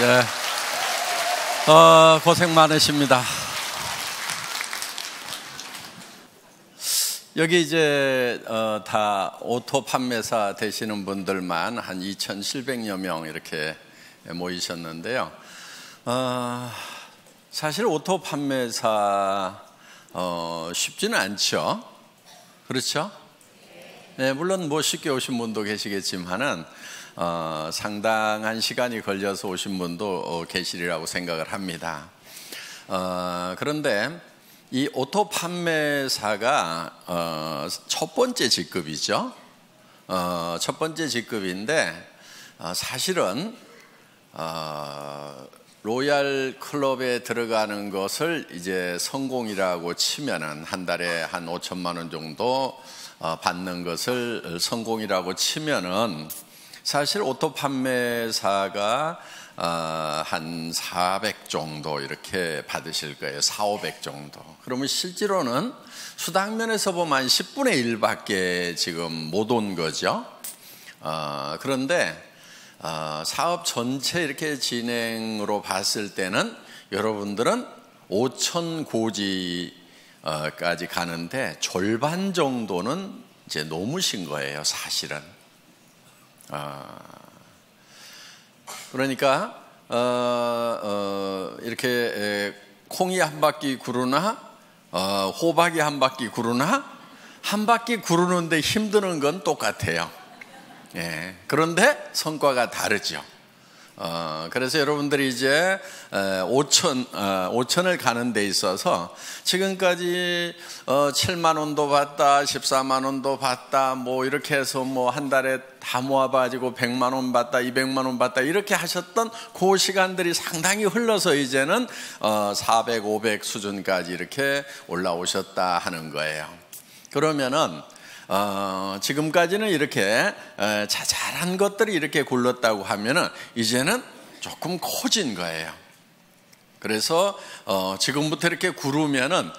네. 고생 많으십니다. 여기 이제 다 오토 판매사 되시는 분들만 한 2,700여 명 이렇게 모이셨는데요. 사실 오토 판매사 쉽지는 않죠. 그렇죠? 네, 물론 뭐 쉽게 오신 분도 계시겠지만은 상당한 시간이 걸려서 오신 분도 계시리라고 생각을 합니다. 그런데 이 오토 판매사가 첫 번째 직급이죠. 첫 번째 직급인데 사실은 로얄 클럽에 들어가는 것을 이제 성공이라고 치면은 한 달에 한 5천만 원 정도 받는 것을 성공이라고 치면은 사실 오토 판매사가 한 400 정도 이렇게 받으실 거예요. 400, 500 정도. 그러면 실제로는 수당면에서 보면 한 10분의 1밖에 지금 못 온 거죠. 그런데 사업 전체 이렇게 진행으로 봤을 때는 여러분들은 5천 고지까지 가는데 절반 정도는 이제 넘으신 거예요, 사실은. 그러니까 이렇게 콩이 한 바퀴 구르나 호박이 한 바퀴 구르나 한 바퀴 구르는데 힘드는 건 똑같아요. 예, 그런데 성과가 다르죠. 그래서 여러분들이 이제 5천을 가는 데 있어서 지금까지 7만 원도 받다, 14만 원도 받다, 뭐 이렇게 해서 뭐 한 달에 다 모아가지고 100만 원 받다, 200만 원 받다 이렇게 하셨던 그 시간들이 상당히 흘러서 이제는 400, 500 수준까지 이렇게 올라오셨다 하는 거예요. 그러면은 지금까지는 이렇게 자잘한 것들이 이렇게 굴렀다고 하면은 이제는 조금 커진 거예요. 그래서 지금부터 이렇게 구르면은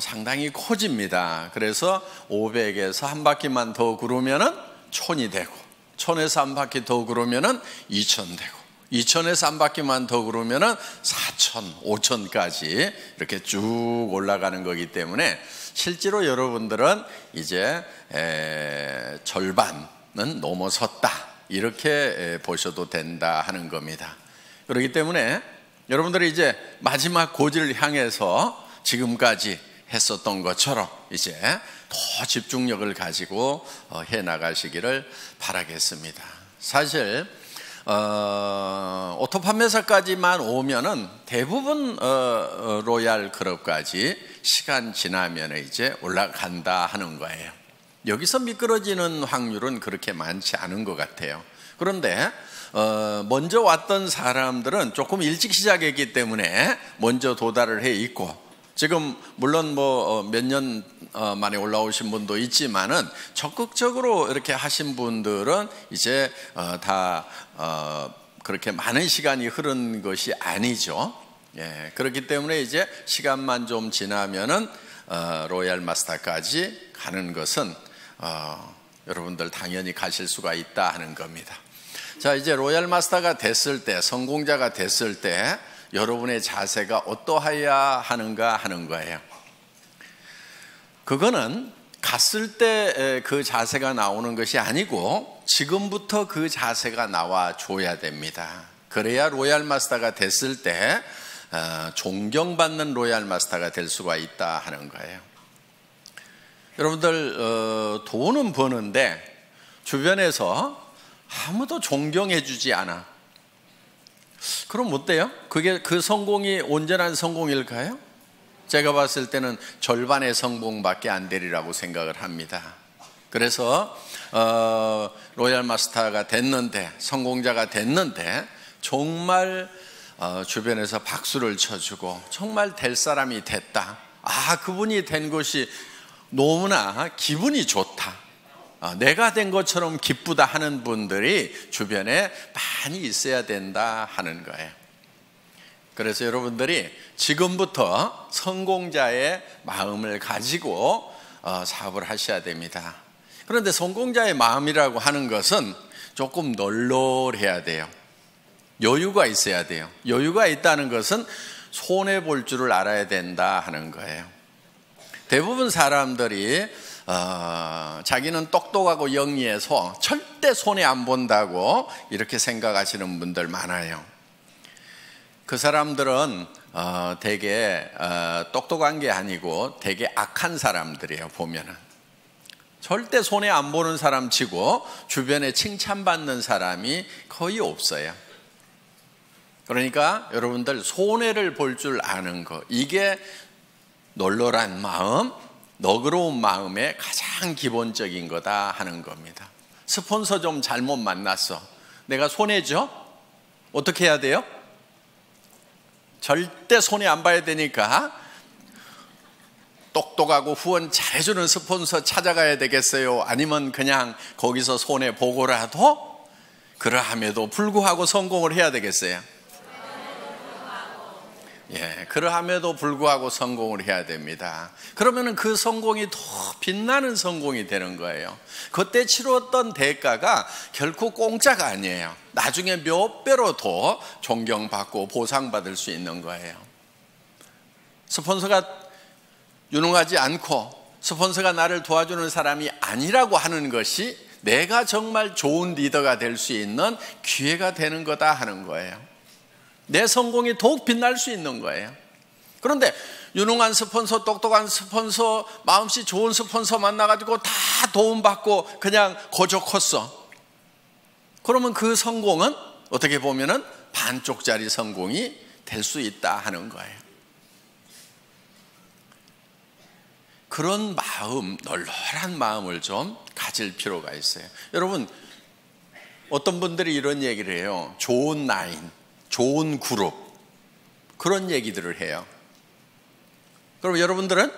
상당히 커집니다. 그래서 500에서 한 바퀴만 더 구르면은 1000이 되고, 1000에서 한 바퀴 더 구르면은 2000 되고, 2000에서 한 바퀴만 더 구르면은 4000, 5000까지 이렇게 쭉 올라가는 거기 때문에 실제로 여러분들은 이제 절반은 넘어섰다 이렇게 보셔도 된다 하는 겁니다. 그렇기 때문에 여러분들이 이제 마지막 고지를 향해서 지금까지 했었던 것처럼 이제 더 집중력을 가지고 해 나가시기를 바라겠습니다. 사실 오토 판매사까지만 오면은 대부분 로얄 클럽까지 시간 지나면 이제 올라간다 하는 거예요. 여기서 미끄러지는 확률은 그렇게 많지 않은 것 같아요. 그런데 먼저 왔던 사람들은 조금 일찍 시작했기 때문에 먼저 도달을 해 있고, 지금 물론 뭐 몇 년 만에 올라오신 분도 있지만은 적극적으로 이렇게 하신 분들은 이제 다 그렇게 많은 시간이 흐른 것이 아니죠. 예, 그렇기 때문에 이제 시간만 좀 지나면은 로얄 마스터까지 가는 것은 여러분들 당연히 가실 수가 있다 하는 겁니다. 자, 이제 로얄 마스터가 됐을 때, 성공자가 됐을 때 여러분의 자세가 어떠해야 하는가 하는 거예요. 그거는 갔을 때 그 자세가 나오는 것이 아니고 지금부터 그 자세가 나와 줘야 됩니다. 그래야 로얄 마스터가 됐을 때 존경받는 로얄 마스터가 될 수가 있다 하는 거예요. 여러분들 돈은 버는데 주변에서 아무도 존경해 주지 않아. 그럼 어때요? 그게 그 성공이 온전한 성공일까요? 제가 봤을 때는 절반의 성공밖에 안 되리라고 생각을 합니다. 그래서 로얄 마스터가 됐는데, 성공자가 됐는데 정말 주변에서 박수를 쳐주고 정말 될 사람이 됐다, 그분이 된 것이 너무나 기분이 좋다, 내가 된 것처럼 기쁘다 하는 분들이 주변에 많이 있어야 된다 하는 거예요. 그래서 여러분들이 지금부터 성공자의 마음을 가지고 사업을 하셔야 됩니다. 그런데 성공자의 마음이라고 하는 것은 조금 널널해야 돼요. 여유가 있어야 돼요. 여유가 있다는 것은 손해볼 줄을 알아야 된다 하는 거예요. 대부분 사람들이 자기는 똑똑하고 영리해서 절대 손해 안 본다고 이렇게 생각하시는 분들 많아요. 그 사람들은 되게 똑똑한 게 아니고 되게 악한 사람들이에요. 보면은 절대 손해 안 보는 사람 치고 주변에 칭찬받는 사람이 거의 없어요. 그러니까 여러분들 손해를 볼 줄 아는 거, 이게 널널한 마음, 너그러운 마음의 가장 기본적인 거다 하는 겁니다. 스폰서 좀 잘못 만났어. 내가 손해죠? 어떻게 해야 돼요? 절대 손해 안 봐야 되니까 똑똑하고 후원 잘해주는 스폰서 찾아가야 되겠어요? 아니면 그냥 거기서 손해 보고라도 그러함에도 불구하고 성공을 해야 되겠어요? 예, 그러함에도 불구하고 성공을 해야 됩니다. 그러면은 그 성공이 더 빛나는 성공이 되는 거예요. 그때 치렀던 대가가 결코 공짜가 아니에요. 나중에 몇 배로 더 존경받고 보상받을 수 있는 거예요. 스폰서가 유능하지 않고 스폰서가 나를 도와주는 사람이 아니라고 하는 것이 내가 정말 좋은 리더가 될 수 있는 기회가 되는 거다 하는 거예요. 내 성공이 더욱 빛날 수 있는 거예요. 그런데 유능한 스폰서, 똑똑한 스폰서, 마음씨 좋은 스폰서 만나가지고 다 도움받고 그냥 거저 컸어. 그러면 그 성공은 어떻게 보면은 반쪽짜리 성공이 될 수 있다 하는 거예요. 그런 마음, 널널한 마음을 좀 가질 필요가 있어요. 여러분, 어떤 분들이 이런 얘기를 해요. 좋은 라인, 좋은 그룹, 그런 얘기들을 해요. 그럼 여러분들은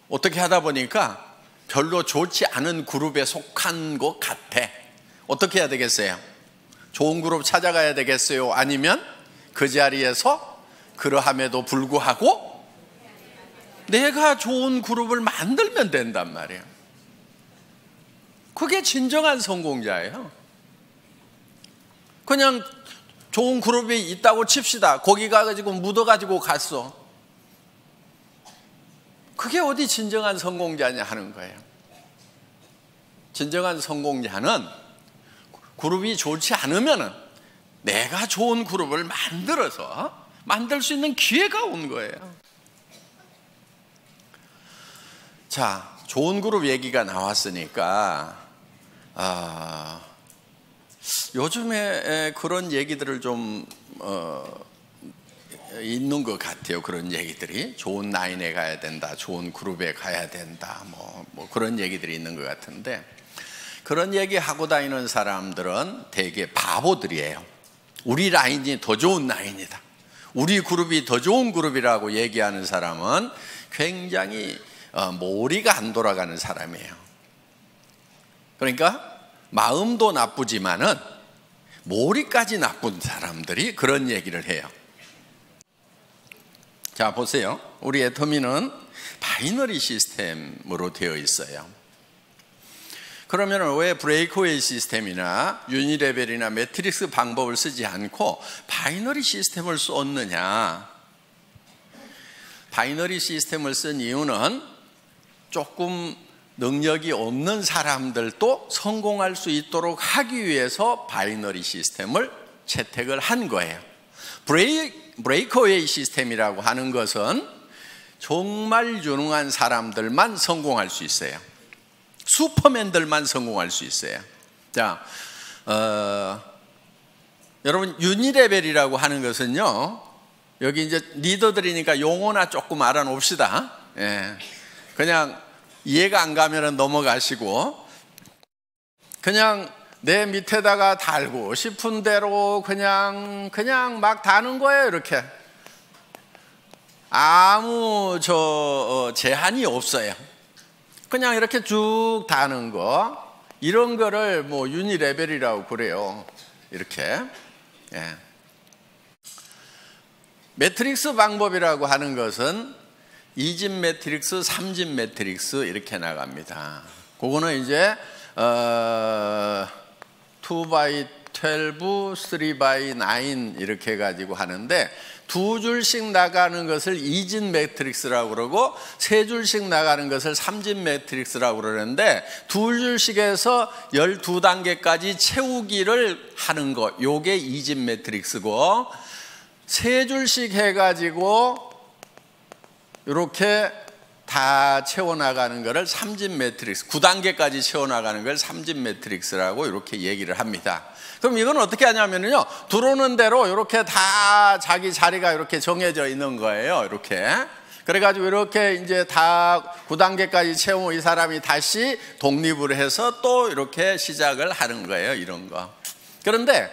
어떻게 하다 보니까 별로 좋지 않은 그룹에 속한 것 같아. 어떻게 해야 되겠어요? 좋은 그룹 찾아가야 되겠어요? 아니면 그 자리에서 그러함에도 불구하고 내가 좋은 그룹을 만들면 된단 말이에요. 그게 진정한 성공자예요. 그냥 좋은 그룹이 있다고 칩시다. 거기 가가지고 묻어가지고 갔어. 그게 어디 진정한 성공자냐 하는 거예요. 진정한 성공자는 그룹이 좋지 않으면은 내가 좋은 그룹을 만들어서 만들 수 있는 기회가 온 거예요. 자, 좋은 그룹 얘기가 나왔으니까 요즘에 그런 얘기들을 좀 있는 것 같아요. 그런 얘기들이 좋은 라인에 가야 된다, 좋은 그룹에 가야 된다, 뭐 그런 얘기들이 있는 것 같은데, 그런 얘기 하고 다니는 사람들은 되게 바보들이에요. 우리 라인이 더 좋은 라인이다, 우리 그룹이 더 좋은 그룹이라고 얘기하는 사람은 굉장히 머리가 안 돌아가는 사람이에요. 그러니까 마음도 나쁘지만은 머리까지 나쁜 사람들이 그런 얘기를 해요. 자, 보세요. 우리 애터미는 바이너리 시스템으로 되어 있어요. 그러면 왜 브레이크웨이 시스템이나 유니레벨이나 매트릭스 방법을 쓰지 않고 바이너리 시스템을 썼느냐? 바이너리 시스템을 쓴 이유는 조금 능력이 없는 사람들도 성공할 수 있도록 하기 위해서 바이너리 시스템을 채택을 한 거예요. 브레이크웨이 시스템이라고 하는 것은 정말 유능한 사람들만 성공할 수 있어요. 슈퍼맨들만 성공할 수 있어요. 자, 여러분, 유니레벨이라고 하는 것은요, 여기 이제 리더들이니까 용어나 조금 알아놓읍시다. 예. 그냥 이해가 안 가면 넘어가시고, 그냥 내 밑에다가 달고 싶은 대로 그냥 막 다는 거예요. 이렇게 아무 제한이 없어요. 그냥 이렇게 쭉 다는 거, 이런 거를 뭐 유니레벨이라고 그래요. 이렇게. 예. 매트릭스 방법이라고 하는 것은 2집 매트릭스, 3집 매트릭스 이렇게 나갑니다. 그거는 이제 2x2 12, 3x9 이렇게 해가지고 하는데, 두 줄씩 나가는 것을 2진 매트릭스라고 그러고 세 줄씩 나가는 것을 3진 매트릭스라고 그러는데, 두 줄씩에서 12단계까지 채우기를 하는 거, 요게 2진 매트릭스고, 세 줄씩 해가지고 이렇게 다 채워나가는 것을 3진 매트릭스, 9단계까지 채워나가는 걸 3진 매트릭스라고 이렇게 얘기를 합니다. 그럼 이건 어떻게 하냐면요, 들어오는 대로 이렇게 다 자기 자리가 이렇게 정해져 있는 거예요. 이렇게. 그래가지고 이렇게 이제 다 9단계까지 채우면 이 사람이 다시 독립을 해서 또 이렇게 시작을 하는 거예요. 이런 거. 그런데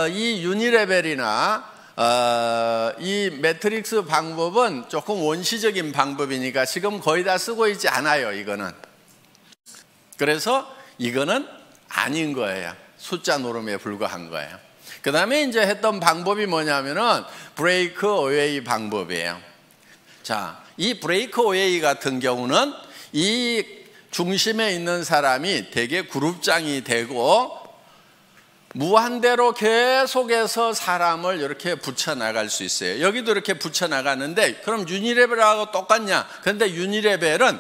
이 유니레벨이나 이 매트릭스 방법은 조금 원시적인 방법이니까 지금 거의 다 쓰고 있지 않아요. 이거는. 그래서 이거는 아닌 거예요. 숫자 노름에 불과한 거예요. 그 다음에 이제 했던 방법이 뭐냐면은 브레이크 어웨이 방법이에요. 자, 이 브레이크 어웨이 같은 경우는 이 중심에 있는 사람이 되게 그룹장이 되고 무한대로 계속해서 사람을 이렇게 붙여나갈 수 있어요. 여기도 이렇게 붙여나가는데, 그럼 유니레벨하고 똑같냐? 그런데 유니레벨은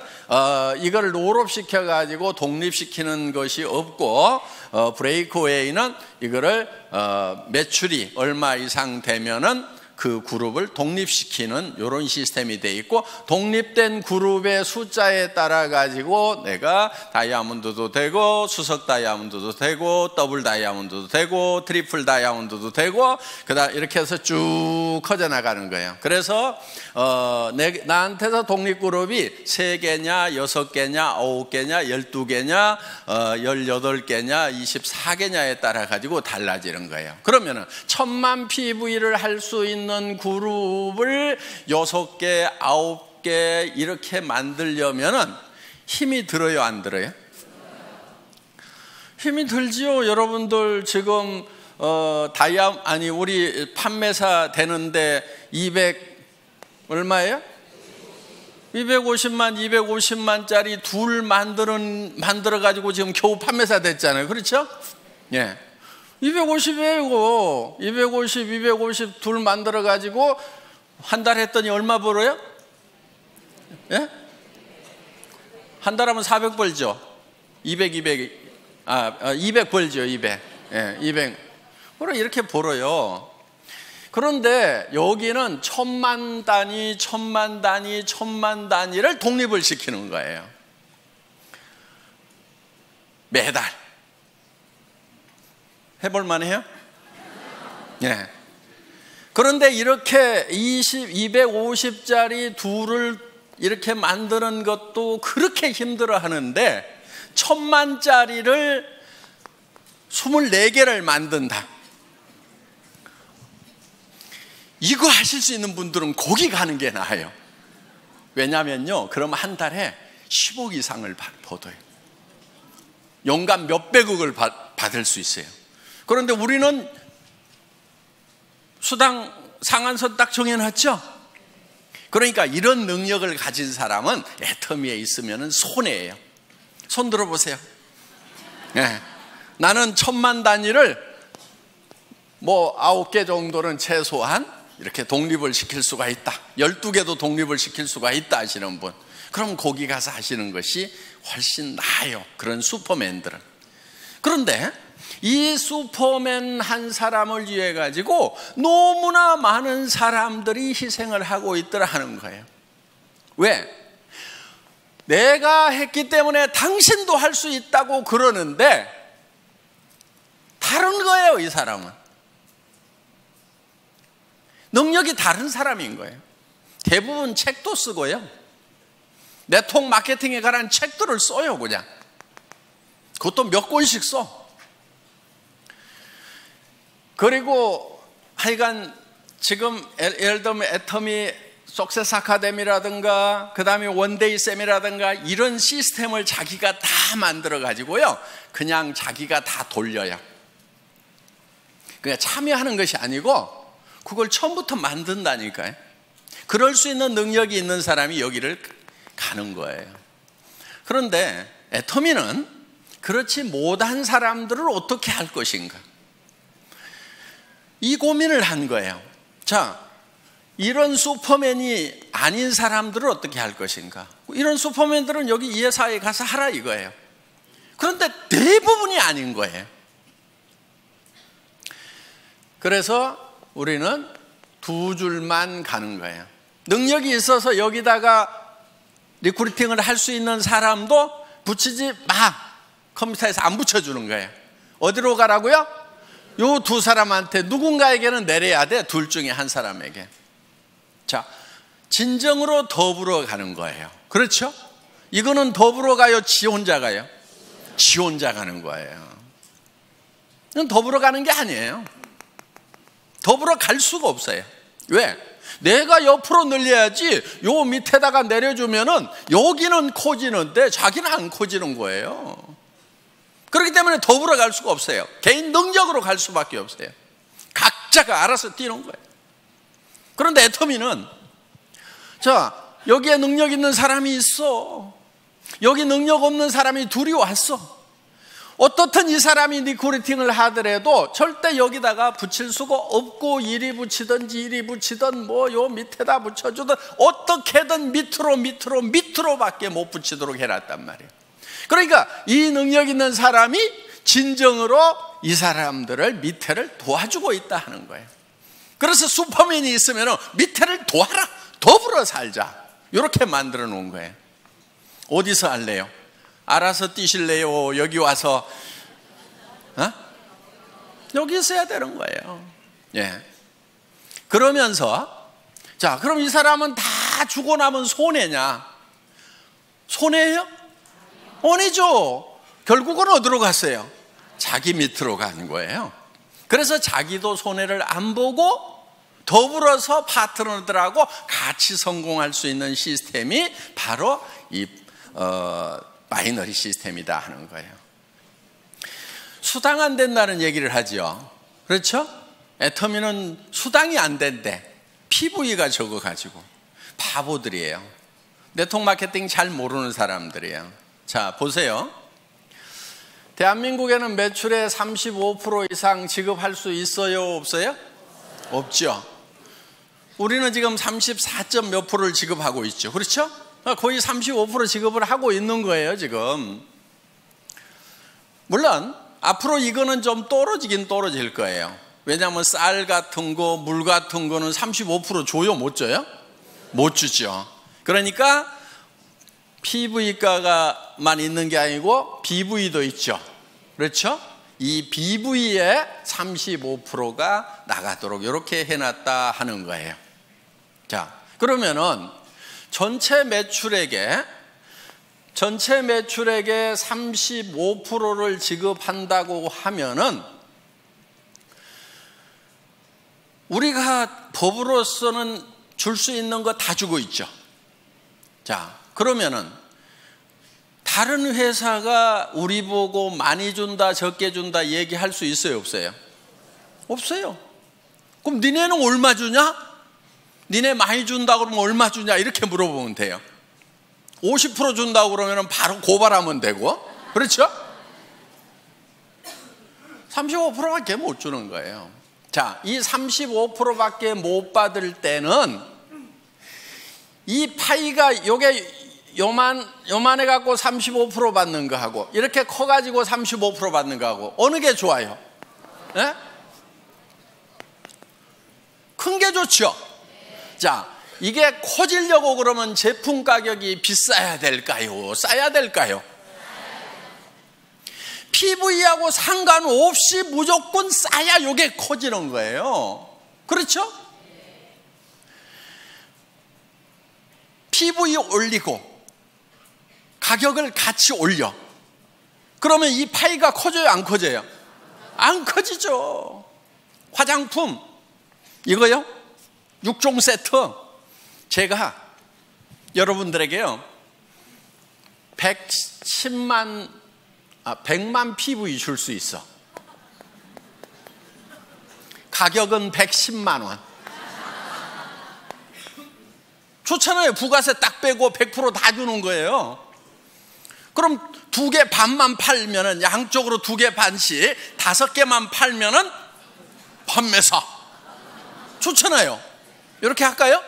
이걸 롤업시켜가지고 독립시키는 것이 없고, 브레이크웨이는 이거를 매출이 얼마 이상 되면은 그 그룹을 독립시키는 이런 시스템이 돼 있고, 독립된 그룹의 숫자에 따라 가지고 내가 다이아몬드도 되고 수석 다이아몬드도 되고 더블 다이아몬드도 되고 트리플 다이아몬드도 되고, 그다음 이렇게 해서 쭉 커져 나가는 거예요. 그래서 나한테서 독립 그룹이 3개냐 6개냐 9개냐 12개냐 18개냐 24개냐에 따라 가지고 달라지는 거예요. 그러면은 1000만 PV를 할 수 있는 그룹을 6개, 9개 이렇게 만들려면은 힘이 들어요, 안 들어요? 힘이 들지요. 여러분들 지금 우리 판매사 되는데 200 얼마예요? 250만짜리 둘 만들어 가지고 지금 겨우 판매사 됐잖아요. 그렇죠? 예. 250이에요. 250 둘 만들어 가지고 한 달 했더니 얼마 벌어요? 예? 한 달 하면 400 벌죠. 200 벌죠. 200. 예, 200. 그럼 이렇게 벌어요. 그런데 여기는 1000만 단위를 독립을 시키는 거예요. 매달. 해볼만 해요? 네. 그런데 이렇게 250짜리 둘을 이렇게 만드는 것도 그렇게 힘들어 하는데 1000만짜리를 24개를 만든다. 이거 하실 수 있는 분들은 거기 가는 게 나아요. 왜냐면요, 그럼 한 달에 10억 이상을 벌어요. 연간 몇백억을 받을 수 있어요. 그런데 우리는 수당 상한선 딱 정해놨죠. 그러니까 이런 능력을 가진 사람은 애터미에 있으면 손해예요. 손 들어보세요. 네. 나는 1000만 단위를 9개 정도는 최소한 이렇게 독립을 시킬 수가 있다. 12개도 독립을 시킬 수가 있다 하시는 분, 그럼 거기 가서 하시는 것이 훨씬 나아요. 그런 슈퍼맨들은. 그런데 이 슈퍼맨 한 사람을 위해 가지고 너무나 많은 사람들이 희생을 하고 있더라 하는 거예요. 왜? 내가 했기 때문에 당신도 할 수 있다고 그러는데 다른 거예요. 이 사람은 능력이 다른 사람인 거예요. 대부분 책도 쓰고요, 네트워크 마케팅에 관한 책들을 써요. 그냥 그것도 몇 권씩 써. 그리고 하여간 지금 예를 들면 애터미 석세스 아카데미라든가 그 다음에 원데이 쌤이라든가 이런 시스템을 자기가 다 만들어 가지고요, 그냥 자기가 다 돌려요. 그냥 참여하는 것이 아니고 그걸 처음부터 만든다니까요. 그럴 수 있는 능력이 있는 사람이 여기를 가는 거예요. 그런데 애터미는 그렇지 못한 사람들을 어떻게 할 것인가? 이 고민을 한 거예요. 자, 이런 슈퍼맨이 아닌 사람들은 어떻게 할 것인가? 이런 슈퍼맨들은 여기 이 회사에 가서 하라 이거예요. 그런데 대부분이 아닌 거예요. 그래서 우리는 두 줄만 가는 거예요. 능력이 있어서 여기다가 리크루팅을 할 수 있는 사람도 붙이지 마. 컴퓨터에서 안 붙여주는 거예요. 어디로 가라고요? 요 두 사람한테 누군가에게는 내려야 돼. 둘 중에 한 사람에게. 자, 진정으로 더불어 가는 거예요. 그렇죠? 이거는 더불어 가요? 지 혼자 가요? 지 혼자 가는 거예요. 이건 더불어 가는 게 아니에요. 더불어 갈 수가 없어요. 왜? 내가 옆으로 늘려야지 요 밑에다가 내려주면은 여기는 커지는데 자기는 안 커지는 거예요. 그렇기 때문에 더불어 갈 수가 없어요. 개인 능력으로 갈 수밖에 없어요. 각자가 알아서 뛰는 거예요. 그런데 애터미는, 자, 여기에 능력 있는 사람이 있어. 여기 능력 없는 사람이 둘이 왔어. 어떻든 이 사람이 리크루팅을 하더라도 절대 여기다가 붙일 수가 없고, 이리 붙이든지 이리 붙이든 뭐 요 밑에다 붙여주든 어떻게든 밑으로밖에 못 붙이도록 해놨단 말이에요. 그러니까 이 능력 있는 사람이 진정으로 이 사람들을 밑에를 도와주고 있다 하는 거예요. 그래서 슈퍼맨이 있으면 밑에를 도와라, 더불어 살자, 이렇게 만들어 놓은 거예요. 어디서 할래요? 알아서 뛰실래요? 여기 와서 여기 있어야 되는 거예요. 예. 그러면서, 자, 그럼 이 사람은 다 주고 나면 손해냐? 손해예요? 아니죠. 결국은 어디로 갔어요? 자기 밑으로 가는 거예요. 그래서 자기도 손해를 안 보고 더불어서 파트너들하고 같이 성공할 수 있는 시스템이 바로 이 바이너리 시스템이다 하는 거예요. 수당 안 된다는 얘기를 하죠. 그렇죠? 애터미는 수당이 안 된대. PV가 적어가지고. 바보들이에요. 네트워크 마케팅 잘 모르는 사람들이에요. 자, 보세요. 대한민국에는 매출의 35% 이상 지급할 수 있어요? 없어요? 없죠. 우리는 지금 34점 몇 프로를 지급하고 있죠. 그렇죠? 거의 35% 지급을 하고 있는 거예요, 지금. 물론 앞으로 이거는 좀 떨어지긴 떨어질 거예요. 왜냐하면 쌀 같은 거, 물 같은 거는 35% 줘요? 못 줘요? 못 주죠. 그러니까 PV가만 있는 게 아니고 BV도 있죠. 그렇죠? 이 BV에 35%가 나가도록 이렇게 해놨다 하는 거예요. 자, 그러면은 전체 매출액의 35%를 지급한다고 하면은 우리가 법으로서는 줄 수 있는 거 다 주고 있죠. 자, 그러면은 다른 회사가 우리 보고 많이 준다, 적게 준다 얘기할 수 있어요, 없어요? 없어요. 그럼 니네는 얼마 주냐? 니네 많이 준다 그러면 얼마 주냐? 이렇게 물어보면 돼요. 50% 준다고 그러면 바로 고발하면 되고, 그렇죠? 35%밖에 못 주는 거예요. 자, 이 35%밖에 못 받을 때는 이 파이가 요게 요만해 갖고 35% 받는 거하고 이렇게 커 가지고 35% 받는 거하고 어느 게 좋아요? 네? 큰 게 좋죠. 자, 이게 커지려고 그러면 제품 가격이 비싸야 될까요? 싸야 될까요? PV하고 상관없이 무조건 싸야 요게 커지는 거예요. 그렇죠? PV 올리고 가격을 같이 올려. 그러면 이 파이가 커져요? 안 커져요? 안 커지죠. 화장품 이거요? 6종 세트 제가 여러분들에게요 100만 PV 줄 수 있어. 가격은 110만 원. 좋잖아요. 부가세 딱 빼고 100% 다 주는 거예요. 그럼 2개 반만 팔면은 양쪽으로 2개 반씩 5개만 팔면은 판매사 좋잖아요. 이렇게 할까요?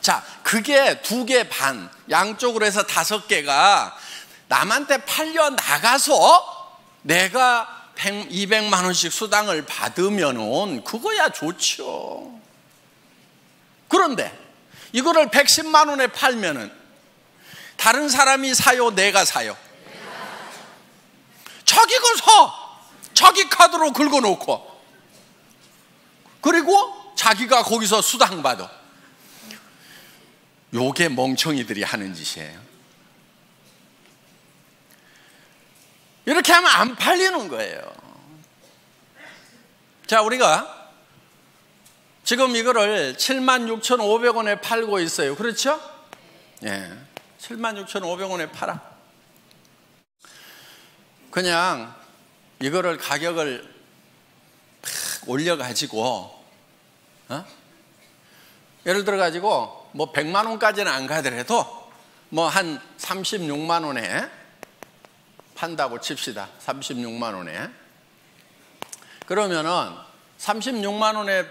자, 그게 2개 반, 양쪽으로 해서 5개가 남한테 팔려 나가서 내가 200만 원씩 수당을 받으면은 그거야 좋죠. 그런데 이거를 110만 원에 팔면은 다른 사람이 사요, 내가 사요? 자기가 사. 자기 카드로 긁어놓고, 그리고 자기가 거기서 수당 받아. 요게 멍청이들이 하는 짓이에요. 이렇게 하면 안 팔리는 거예요. 자, 우리가 지금 이거를 76,500원에 팔고 있어요. 그렇죠? 예, 76,500원에 팔아. 그냥 이거를 가격을 팍 올려가지고, 예를 들어가지고 뭐 100만 원까지는 안 가더라도 뭐 한 36만 원에 판다고 칩시다. 36만 원에. 그러면은 36만 원에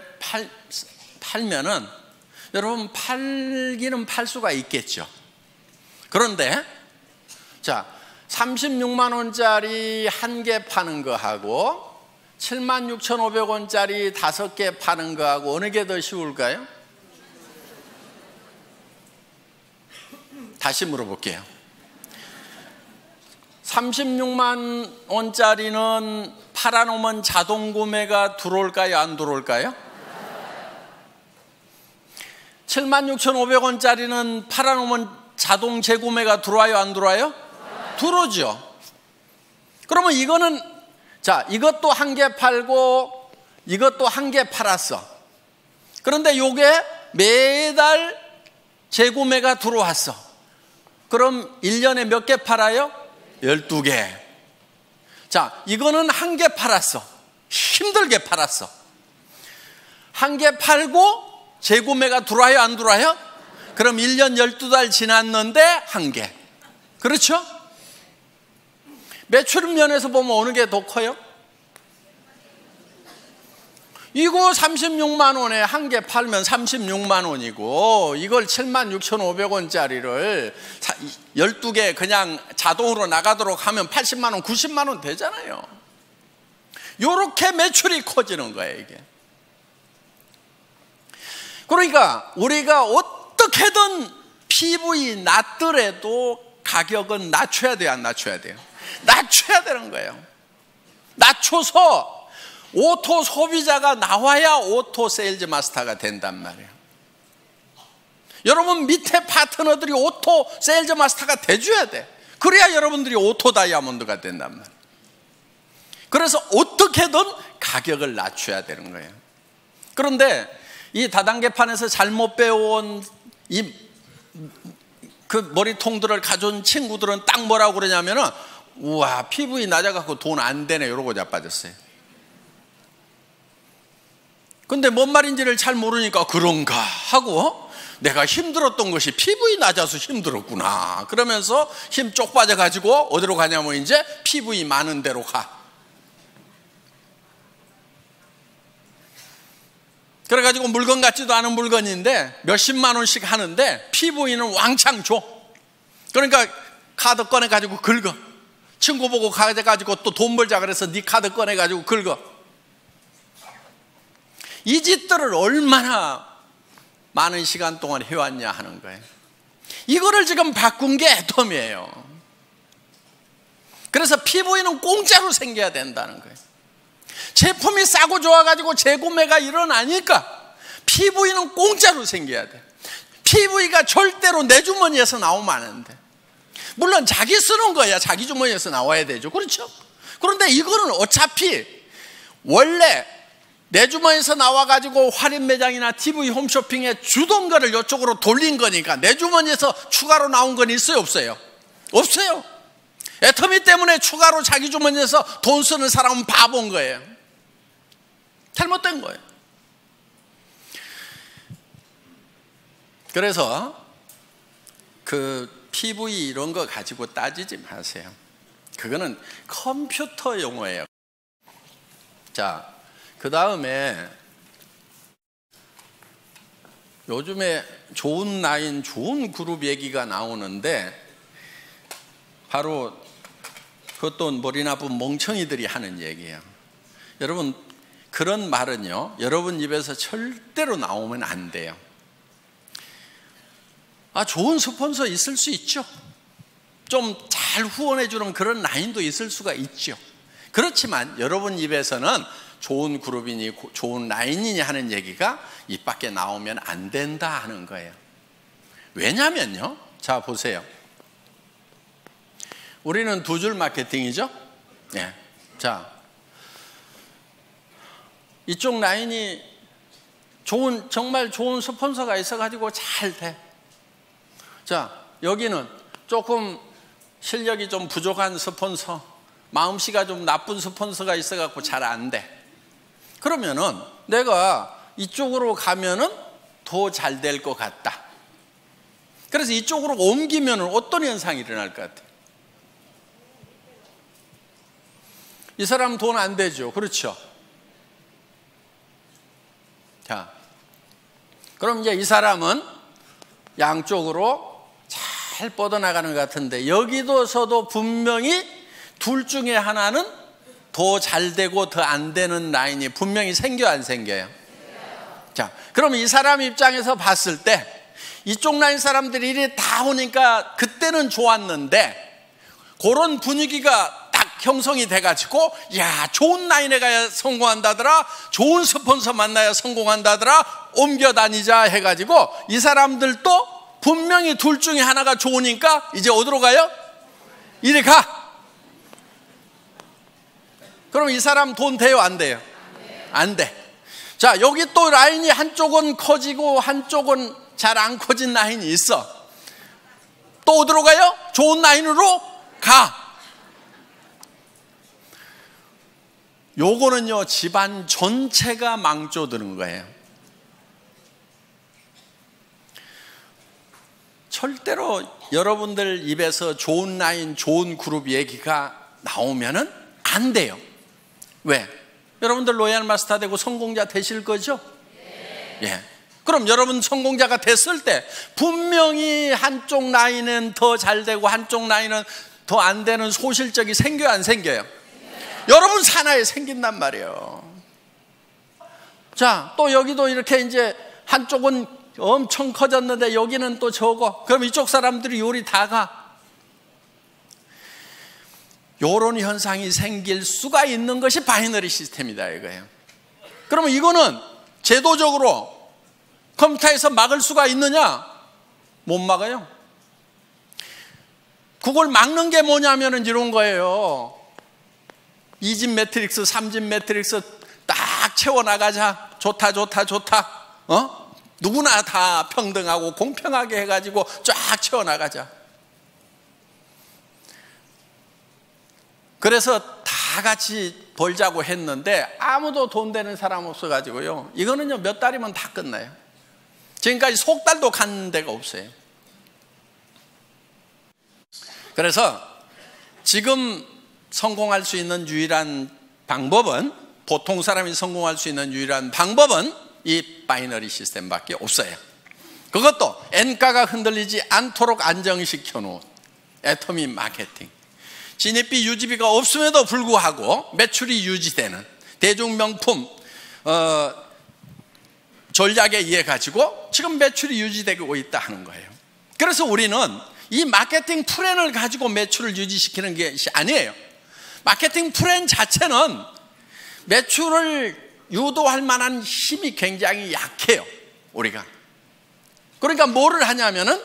팔면은 여러분 팔기는 팔 수가 있겠죠. 그런데 자, 36만 원짜리 1개 파는 거하고 76,500원짜리 5개 파는 거하고 어느 게 더 쉬울까요? 다시 물어볼게요. 36만 원짜리는 팔아놓으면 자동 구매가 들어올까요? 안 들어올까요? 76,500원짜리는 팔아놓으면 자동 재구매가 들어와요? 안 들어와요? 들어오죠. 그러면 이거는, 자, 이것도 1개 팔고 이것도 1개 팔았어. 그런데 요게 매달 재구매가 들어왔어. 그럼 1년에 몇 개 팔아요? 12개. 자, 이거는 1개 팔았어. 힘들게 팔았어. 1개 팔고 재구매가 들어와요? 안 들어와요? 그럼 1년 12달 지났는데 1개. 그렇죠? 매출 면에서 보면 어느 게 더 커요? 이거 36만 원에 1개 팔면 36만 원이고, 이걸 76,500원짜리를 12개 그냥 자동으로 나가도록 하면 80만 원, 90만 원 되잖아요. 이렇게 매출이 커지는 거예요, 이게. 그러니까 우리가 어떻게든 PV 낮더라도 가격은 낮춰야 돼요, 안 낮춰야 돼요? 낮춰야 되는 거예요. 낮춰서 오토 소비자가 나와야 오토 세일즈 마스터가 된단 말이에요. 여러분 밑에 파트너들이 오토 세일즈 마스터가 돼줘야 돼. 그래야 여러분들이 오토 다이아몬드가 된단 말이에요. 그래서 어떻게든 가격을 낮춰야 되는 거예요. 그런데 이 다단계판에서 잘못 배워온 그 머리통들을 가져온 친구들은 딱 뭐라고 그러냐면은, 우와, PV 낮아갖고 돈 안 되네, 이러고 자빠졌어요. 근데 뭔 말인지를 잘 모르니까 그런가 하고, 내가 힘들었던 것이 PV 낮아서 힘들었구나 그러면서 힘 쪽 빠져가지고 어디로 가냐면 이제 PV 많은 데로 가. 그래가지고 물건 같지도 않은 물건인데 몇십만 원씩 하는데 PV는 왕창 줘. 그러니까 카드 꺼내가지고 긁어. 친구 보고 가져가지고 또 돈 벌자 그래서 네 카드 꺼내가지고 긁어. 이 짓들을 얼마나 많은 시간 동안 해왔냐 하는 거예요. 이거를 지금 바꾼 게 애텀이에요. 그래서 PV는 공짜로 생겨야 된다는 거예요. 제품이 싸고 좋아가지고 재구매가 일어나니까 PV는 공짜로 생겨야 돼. PV가 절대로 내 주머니에서 나오면 안 돼. 물론 자기 쓰는 거야 자기 주머니에서 나와야 되죠. 그렇죠? 그런데 이거는 어차피 원래 내 주머니에서 나와가지고 할인 매장이나 TV 홈쇼핑에 주던 거를 이쪽으로 돌린 거니까 내 주머니에서 추가로 나온 건 있어요? 없어요? 없어요. 애터미 때문에 추가로 자기 주머니에서 돈 쓰는 사람은 바본 거예요. 잘못된 거예요. 그래서 그 PV 이런 거 가지고 따지지 마세요. 그거는 컴퓨터 용어예요. 자, 그 다음에 요즘에 좋은 라인, 좋은 그룹 얘기가 나오는데 바로 그것도 머리 나쁜 멍청이들이 하는 얘기예요. 여러분, 그런 말은요, 여러분 입에서 절대로 나오면 안 돼요. 좋은 스폰서 있을 수 있죠. 좀 잘 후원해주는 그런 라인도 있을 수가 있죠. 그렇지만 여러분 입에서는 좋은 그룹이니 좋은 라인이니 하는 얘기가 입 밖에 나오면 안 된다 하는 거예요. 왜냐면요, 자 보세요. 우리는 두 줄 마케팅이죠. 네. 자, 이쪽 라인이 정말 좋은 스폰서가 있어가지고 잘 돼. 자, 여기는 조금 실력이 좀 부족한 스폰서, 마음씨가 좀 나쁜 스폰서가 있어갖고 잘 안 돼. 그러면은 내가 이쪽으로 가면은 더 잘 될 것 같다. 그래서 이쪽으로 옮기면은 어떤 현상이 일어날 것 같아요? 이 사람 돈 안 되죠. 그렇죠? 자, 그럼 이제 이 사람은 양쪽으로 잘 뻗어나가는 것 같은데 여기서도 분명히 둘 중에 하나는 더 잘 되고 더 안 되는 라인이 분명히 생겨요, 안 생겨요? 자, 그럼 이 사람 입장에서 봤을 때 이쪽 라인 사람들이 이리 다 오니까 그때는 좋았는데 그런 분위기가 딱 형성이 돼가지고 야, 좋은 라인에 가야 성공한다더라, 좋은 스폰서 만나야 성공한다더라, 옮겨 다니자 해가지고 이 사람들도 분명히 둘 중에 하나가 좋으니까 이제 어디로 가요? 이리 가. 그럼 이 사람 돈 돼요, 안 돼요? 안 돼. 자, 여기 또 라인이 한쪽은 커지고 한쪽은 잘 안 커진 라인이 있어. 또 어디로 가요? 좋은 라인으로 가. 요거는요, 집안 전체가 망조드는 거예요. 절대로 여러분들 입에서 좋은 라인, 좋은 그룹 얘기가 나오면은 안 돼요. 왜? 여러분들 로얄 마스터 되고 성공자 되실 거죠? 예. 그럼 여러분 성공자가 됐을 때 분명히 한쪽 라인은 더 잘 되고 한쪽 라인은 더 안 되는 소실적이 생겨요, 안 생겨요? 여러분 산하에 생긴단 말이에요. 자, 또 여기도 이렇게 이제 한쪽은 엄청 커졌는데 여기는 또 적어. 그럼 이쪽 사람들이 요리 다 가. 요런 현상이 생길 수가 있는 것이 바이너리 시스템이다 이거예요. 그러면 이거는 제도적으로 컴퓨터에서 막을 수가 있느냐? 못 막아요. 그걸 막는 게 뭐냐면은 이런 거예요. 2집 매트릭스, 3집 매트릭스 딱 채워나가자. 좋다. 누구나 다 평등하고 공평하게 해가지고 쫙 채워나가자. 그래서 다 같이 벌자고 했는데 아무도 돈 되는 사람 없어가지고요. 이거는요, 몇 달이면 다 끝나요. 지금까지 석 달도 간 데가 없어요. 그래서 지금 성공할 수 있는 유일한 방법은, 보통 사람이 성공할 수 있는 유일한 방법은 이 바이너리 시스템밖에 없어요. 그것도 N가가 흔들리지 않도록 안정시켜 놓은 애터미 마케팅. 진입비 유지비가 없음에도 불구하고 매출이 유지되는 대중명품 전략에 의해 가지고 지금 매출이 유지되고 있다 하는 거예요. 그래서 우리는 이 마케팅 플랜을 가지고 매출을 유지시키는 것이 아니에요. 마케팅 플랜 자체는 매출을 유도할 만한 힘이 굉장히 약해요, 우리가. 그러니까 뭐를 하냐면은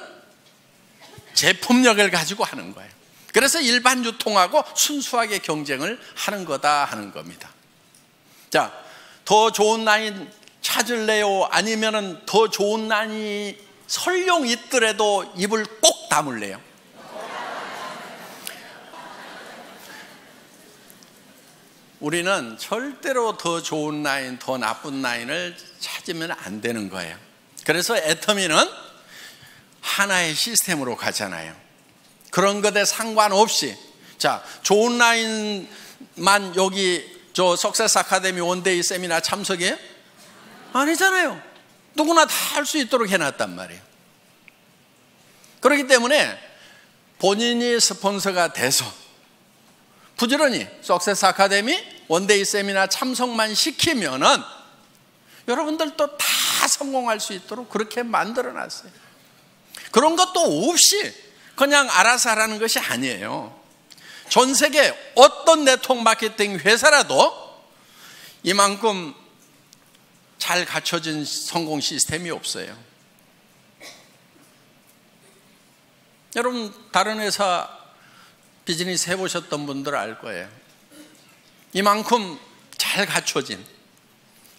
제품력을 가지고 하는 거예요. 그래서 일반 유통하고 순수하게 경쟁을 하는 거다 하는 겁니다. 자, 더 좋은 라인 찾을래요? 아니면은 더 좋은 라인이 설령 있더라도 입을 꼭 다물래요? 우리는 절대로 더 좋은 라인, 더 나쁜 라인을 찾으면 안 되는 거예요. 그래서 애터미는 하나의 시스템으로 가잖아요. 그런 것에 상관없이, 자, 좋은 라인만 여기 저 석세스 아카데미 원데이 세미나 참석해요? 아니잖아요. 누구나 다 할 수 있도록 해놨단 말이에요. 그렇기 때문에 본인이 스폰서가 돼서 부지런히 석세스 아카데미 원데이 세미나 참석만 시키면은 여러분들도 다 성공할 수 있도록 그렇게 만들어놨어요. 그런 것도 없이 그냥 알아서 하라는 것이 아니에요. 전 세계 어떤 네트워크 마케팅 회사라도 이만큼 잘 갖춰진 성공 시스템이 없어요. 여러분 다른 회사 비즈니스 해보셨던 분들 알 거예요. 이만큼 잘 갖춰진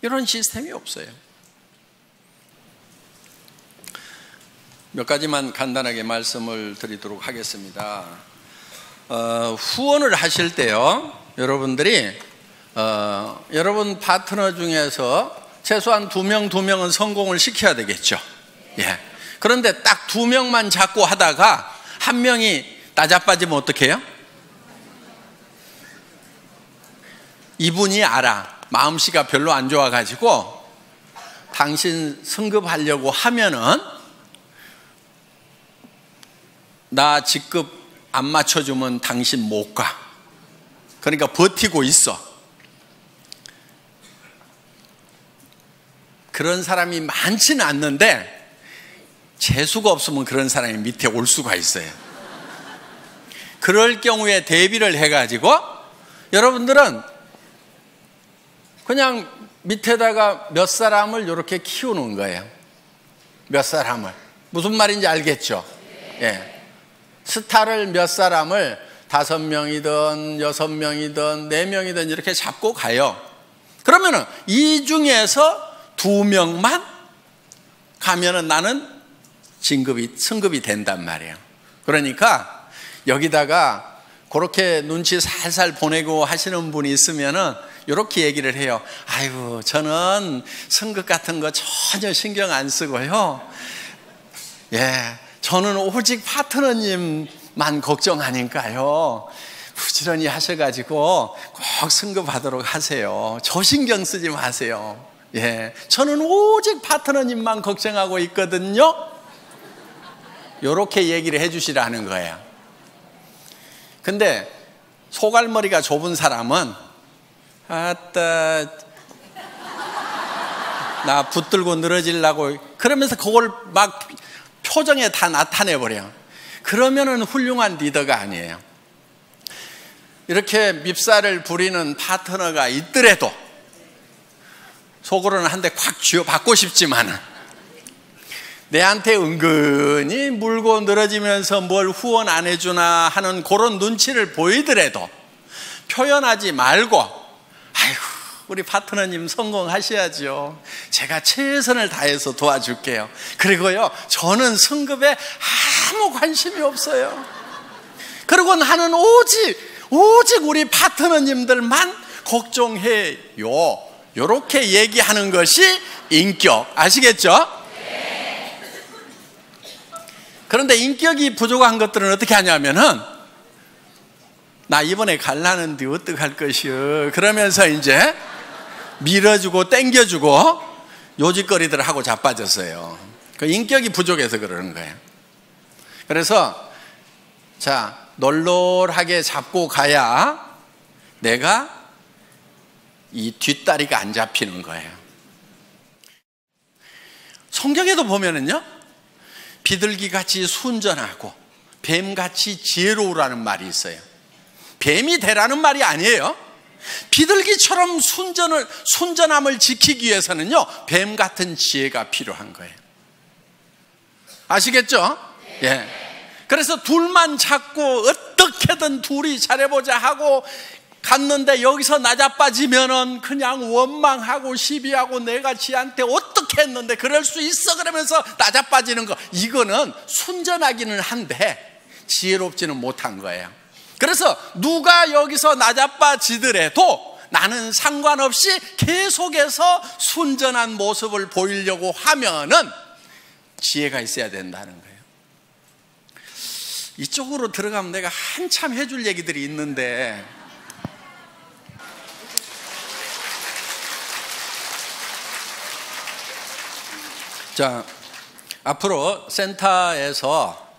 이런 시스템이 없어요. 몇 가지만 간단하게 말씀을 드리도록 하겠습니다. 후원을 하실 때요, 여러분들이 여러분 파트너 중에서 최소한 2명은 성공을 시켜야 되겠죠. 예. 그런데 딱 2명만 잡고 하다가 1명이 나자빠지면 어떻게 해요? 이분이 알아. 마음씨가 별로 안 좋아가지고 당신 승급하려고 하면은 나 직급 안 맞춰주면 당신 못 가. 그러니까 버티고 있어. 그런 사람이 많지는 않는데 재수가 없으면 그런 사람이 밑에 올 수가 있어요. 그럴 경우에 대비를 해가지고 여러분들은 그냥 밑에다가 몇 사람을 이렇게 키우는 거예요. 몇 사람을. 무슨 말인지 알겠죠? 예. 스타를 몇 사람을 5명이든 6명이든 4명이든 이렇게 잡고 가요. 그러면은 이 중에서 2명만 가면은 나는 승급이 된단 말이에요. 그러니까 여기다가 그렇게 눈치 살살 보내고 하시는 분이 있으면은 이렇게 얘기를 해요. 아이고, 저는 승급 같은 거 전혀 신경 안 쓰고요. 예, 저는 오직 파트너님만 걱정하니까요. 부지런히 하셔가지고 꼭 승급하도록 하세요. 저 신경 쓰지 마세요. 예, 저는 오직 파트너님만 걱정하고 있거든요. 이렇게 얘기를 해주시라는 거예요. 근데 소갈머리가 좁은 사람은 아따 나 붙들고 늘어지려고 그러면서 그걸 막 표정에 다 나타내버려. 그러면은 훌륭한 리더가 아니에요. 이렇게 밉살을 부리는 파트너가 있더라도 속으로는 한 대 콱 쥐어받고 싶지만은 내한테 은근히 물고 늘어지면서 뭘 후원 안 해주나 하는 그런 눈치를 보이더라도 표현하지 말고 아이고 우리 파트너님 성공하셔야죠. 제가 최선을 다해서 도와줄게요. 그리고요 저는 승급에 아무 관심이 없어요. 그리고 나는 오직 우리 파트너님들만 걱정해요. 이렇게 얘기하는 것이 인격. 아시겠죠? 그런데 인격이 부족한 것들은 어떻게 하냐면은 나 이번에 갈라는데 어떡할 것이요 그러면서 이제 밀어주고 땡겨주고 요짓거리들 하고 자빠졌어요. 그 인격이 부족해서 그러는 거예요. 그래서 자 널널하게 잡고 가야 내가 이 뒷다리가 안 잡히는 거예요. 성경에도 보면은요 비둘기같이 순전하고 뱀같이 지혜로우라는 말이 있어요. 뱀이 되라는 말이 아니에요. 비둘기처럼 순전함을 지키기 위해서는요 뱀 같은 지혜가 필요한 거예요. 아시겠죠? 예. 그래서 둘만 찾고 어떻게든 둘이 잘해보자 하고 갔는데 여기서 나자빠지면은 그냥 원망하고 시비하고 내가 지한테 어떻게 했는데 그럴 수 있어 그러면서 나자빠지는 거, 이거는 순전하기는 한데 지혜롭지는 못한 거예요. 그래서 누가 여기서 나자빠지더라도 나는 상관없이 계속해서 순전한 모습을 보이려고 하면은 지혜가 있어야 된다는 거예요. 이쪽으로 들어가면 내가 한참 해줄 얘기들이 있는데 자, 앞으로 센터에서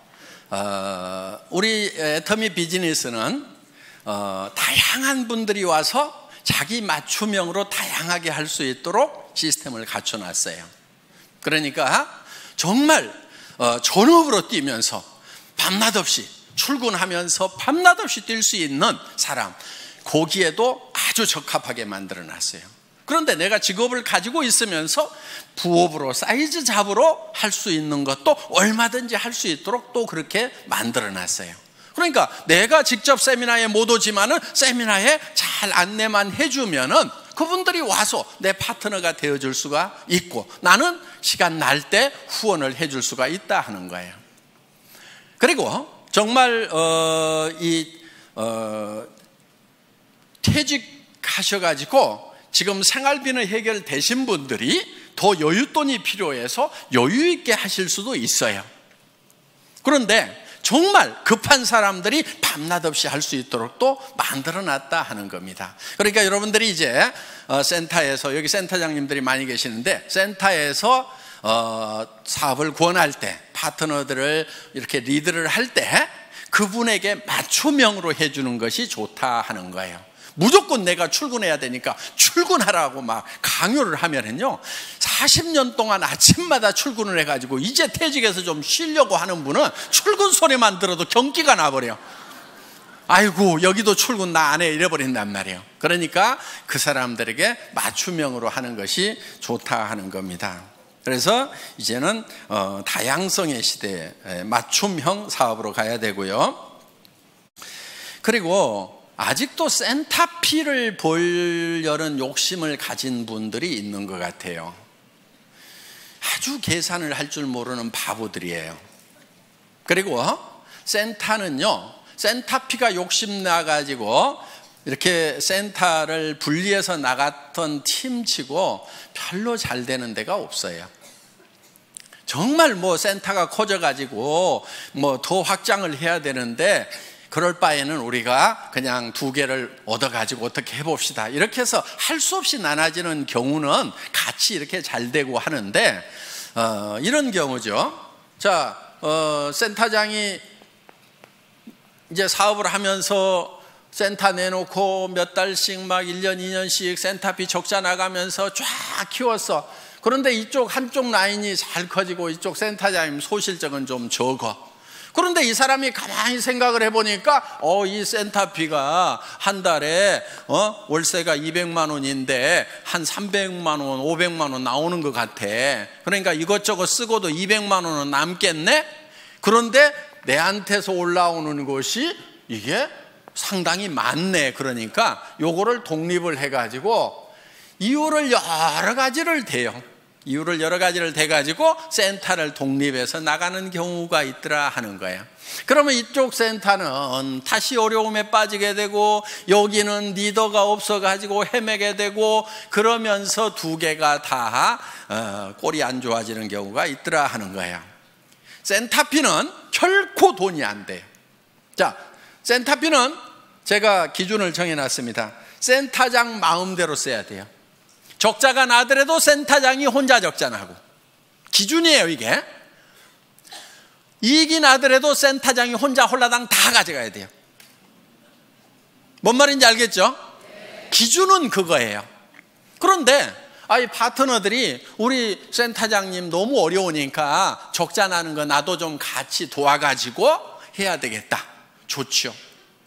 우리 애터미 비즈니스는 다양한 분들이 와서 자기 맞춤형으로 다양하게 할 수 있도록 시스템을 갖춰놨어요. 그러니까 정말 전업으로 뛰면서 밤낮 없이 출근하면서 밤낮 없이 뛸 수 있는 사람, 거기에도 아주 적합하게 만들어놨어요. 그런데 내가 직업을 가지고 있으면서 부업으로 사이즈 잡으로 할 수 있는 것도 얼마든지 할 수 있도록 또 그렇게 만들어놨어요. 그러니까 내가 직접 세미나에 못 오지만은 세미나에 잘 안내만 해주면은 그분들이 와서 내 파트너가 되어줄 수가 있고, 나는 시간 날 때 후원을 해줄 수가 있다 하는 거예요. 그리고 정말 퇴직하셔가지고 지금 생활비는 해결되신 분들이 더 여윳돈이 필요해서 여유 있게 하실 수도 있어요. 그런데 정말 급한 사람들이 밤낮 없이 할 수 있도록 또 만들어놨다 하는 겁니다. 그러니까 여러분들이 이제 센터에서, 여기 센터장님들이 많이 계시는데, 센터에서 사업을 권할 때, 파트너들을 이렇게 리드를 할 때 그분에게 맞춤형으로 해주는 것이 좋다 하는 거예요. 무조건 내가 출근해야 되니까 출근하라고 막 강요를 하면은요, 40년 동안 아침마다 출근을 해가지고 이제 퇴직해서 좀 쉬려고 하는 분은 출근 소리만 들어도 경기가 나버려. 아이고, 여기도 출근 나 안 해, 이래버린단 말이에요. 그러니까 그 사람들에게 맞춤형으로 하는 것이 좋다 하는 겁니다. 그래서 이제는 다양성의 시대에 맞춤형 사업으로 가야 되고요. 그리고 아직도 센터피를 보려는 욕심을 가진 분들이 있는 것 같아요. 아주 계산을 할 줄 모르는 바보들이에요. 그리고 센터는요, 센터피가 욕심나가지고 이렇게 센터를 분리해서 나갔던 팀치고 별로 잘 되는 데가 없어요. 정말 뭐 센터가 커져가지고 뭐 더 확장을 해야 되는데, 그럴 바에는 우리가 그냥 2개를 얻어가지고 어떻게 해봅시다, 이렇게 해서 할 수 없이 나눠지는 경우는 같이 이렇게 잘 되고 하는데, 이런 경우죠. 자, 센터장이 이제 사업을 하면서 센터 내놓고 몇 달씩 막 1년, 2년씩 센터비 적자 나가면서 쫙 키웠어. 그런데 이쪽 한쪽 라인이 잘 커지고 이쪽 센터장님 소실적은 좀 적어. 그런데 이 사람이 가만히 생각을 해보니까 이 센터비가 한 달에 월세가 200만 원인데 한 300만 원, 500만 원 나오는 것 같아. 그러니까 이것저것 쓰고도 200만 원은 남겠네? 그런데 내한테서 올라오는 것이 이게 상당히 많네. 그러니까 요거를 독립을 해가지고 이유를 여러 가지를 대요. 이유를 여러 가지를 대가지고 센터를 독립해서 나가는 경우가 있더라 하는 거예요. 그러면 이쪽 센터는 다시 어려움에 빠지게 되고, 여기는 리더가 없어가지고 헤매게 되고, 그러면서 2개가 다 꼴이 안 좋아지는 경우가 있더라 하는 거예요. 센터피는 결코 돈이 안 돼요. 자, 센터피는 제가 기준을 정해놨습니다. 센터장 마음대로 써야 돼요. 적자가 나더라도 센터장이 혼자 적자 나고, 기준이에요 이게. 이익이 나더라도 센터장이 혼자 홀라당 다 가져가야 돼요. 뭔 말인지 알겠죠? 기준은 그거예요. 그런데 이 파트너들이 우리 센터장님 너무 어려우니까 적자 나는 거 나도 좀 같이 도와가지고 해야 되겠다. 좋죠.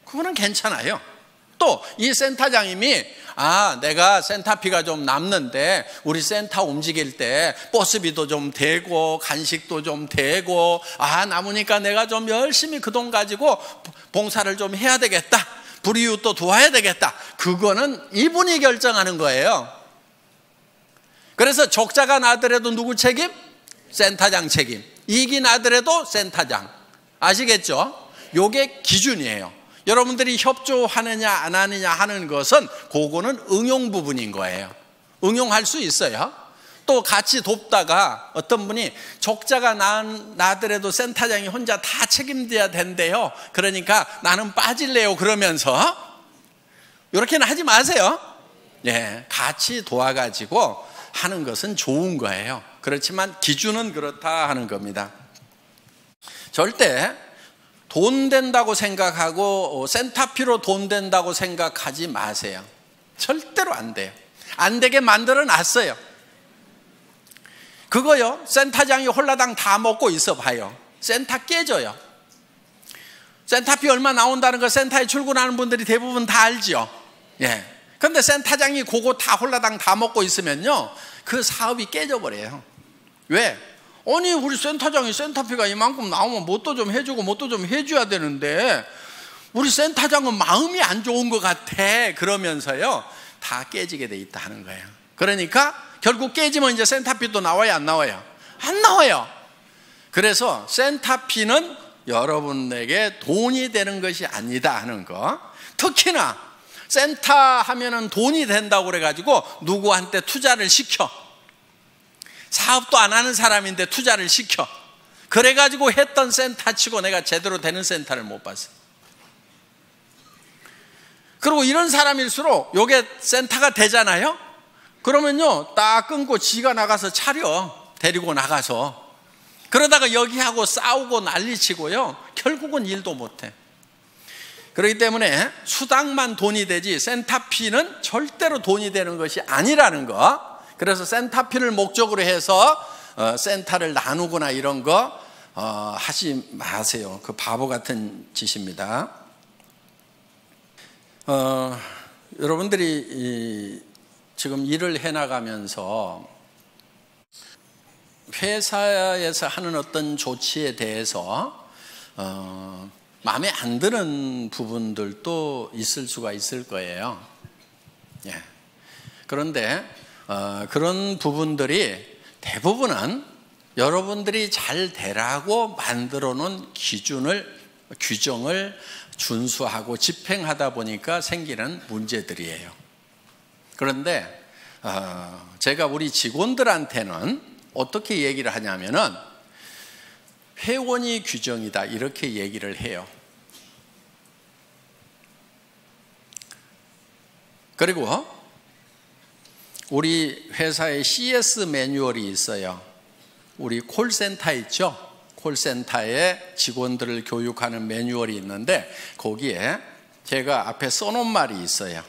그거는 괜찮아요. 또 이 센터장님이 내가 센터피가 좀 남는데 우리 센터 움직일 때 버스비도 좀 되고 간식도 좀 되고 남으니까 내가 좀 열심히 그 돈 가지고 봉사를 좀 해야 되겠다, 불이웃도 도와야 되겠다. 그거는 이분이 결정하는 거예요. 그래서 적자가 나더라도 누구 책임? 센터장 책임. 이익이 나더라도 센터장. 아시겠죠? 요게 기준이에요. 여러분들이 협조하느냐 안 하느냐 하는 것은 그거는 응용 부분인 거예요. 응용할 수 있어요. 또 같이 돕다가 어떤 분이 적자가 나더라도 센터장이 혼자 다 책임져야 된대요. 그러니까 나는 빠질래요. 그러면서 이렇게는 하지 마세요. 같이 도와가지고 하는 것은 좋은 거예요. 그렇지만 기준은 그렇다 하는 겁니다. 절대 돈 된다고 생각하고 센터피로 돈 된다고 생각하지 마세요. 절대로 안 돼요. 안 되게 만들어 놨어요. 그거요, 센터장이 홀라당 다 먹고 있어 봐요. 센터 깨져요. 센터피 얼마 나온다는 거 센터에 출근하는 분들이 대부분 다 알죠. 예. 근데 센터장이 그거 다 홀라당 다 먹고 있으면요, 그 사업이 깨져버려요. 왜? 아니, 우리 센터장이 센터피가 이만큼 나오면 뭣도 좀 해주고 뭣도 좀 해줘야 되는데 우리 센터장은 마음이 안 좋은 것 같아 그러면서요, 다 깨지게 돼 있다 하는 거예요. 그러니까 결국 깨지면 이제 센터피도 나와요, 안 나와요? 안 나와요. 그래서 센터피는 여러분에게 돈이 되는 것이 아니다 하는 거. 특히나 센터 하면은 돈이 된다고 그래가지고 누구한테 투자를 시켜. 사업도 안 하는 사람인데 투자를 시켜. 그래가지고 했던 센터 치고 내가 제대로 되는 센터를 못 봤어요. 그리고 이런 사람일수록 요게 센터가 되잖아요. 그러면요, 딱 끊고 지가 나가서 차려. 데리고 나가서. 그러다가 여기하고 싸우고 난리치고요, 결국은 일도 못해. 그렇기 때문에 수당만 돈이 되지 센터피는 절대로 돈이 되는 것이 아니라는 거. 그래서 센터피를 목적으로 해서 센터를 나누거나 이런 거 하지 마세요. 그 바보 같은 짓입니다. 여러분들이 지금 일을 해나가면서 회사에서 하는 어떤 조치에 대해서 마음에 안 드는 부분들도 있을 수가 있을 거예요. 예. 그런데 그런 부분들이 대부분은 여러분들이 잘 되라고 만들어 놓은 규정을 준수하고 집행하다 보니까 생기는 문제들이에요. 그런데 제가 우리 직원들한테는 어떻게 얘기를 하냐면은 회원이 규정이다 이렇게 얘기를 해요. 그리고 우리 회사에 CS 매뉴얼이 있어요. 우리 콜센터 있죠? 콜센터에 직원들을 교육하는 매뉴얼이 있는데 거기에 제가 앞에 써놓은 말이 있어요.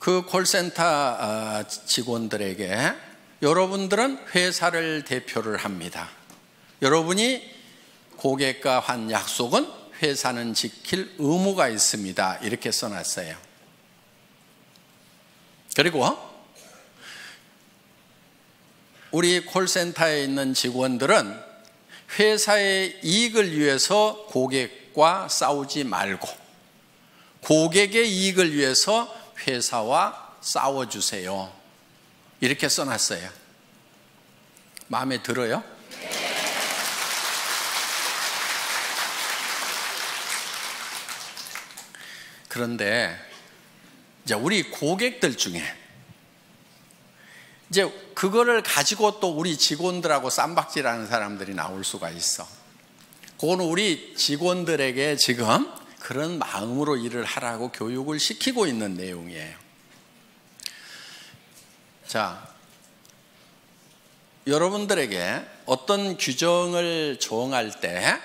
그 콜센터 직원들에게 여러분들은 회사를 대표를 합니다. 여러분이 고객과 한 약속은 회사는 지킬 의무가 있습니다. 이렇게 써놨어요. 그리고 우리 콜센터에 있는 직원들은 회사의 이익을 위해서 고객과 싸우지 말고 고객의 이익을 위해서 회사와 싸워주세요. 이렇게 써놨어요. 마음에 들어요? 그런데 이제 우리 고객들 중에 이제 그거를 가지고 또 우리 직원들하고 쌈박질하는 사람들이 나올 수가 있어. 그거는 우리 직원들에게 지금 그런 마음으로 일을 하라고 교육을 시키고 있는 내용이에요. 자, 여러분들에게 어떤 규정을 정할 때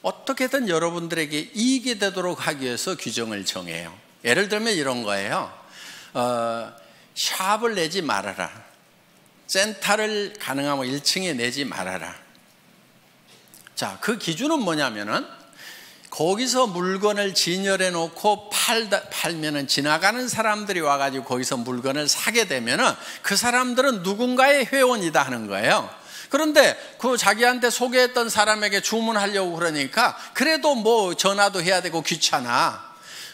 어떻게든 여러분들에게 이익이 되도록 하기 위해서 규정을 정해요. 예를 들면 이런 거예요. 샵을 내지 말아라. 센터를 가능하면 1층에 내지 말아라. 자, 그 기준은 뭐냐면은 거기서 물건을 진열해 놓고 팔면은 지나가는 사람들이 와가지고 거기서 물건을 사게 되면은 그 사람들은 누군가의 회원이다 하는 거예요. 그런데 그 자기한테 소개했던 사람에게 주문하려고 그러니까 그래도 뭐 전화도 해야 되고 귀찮아.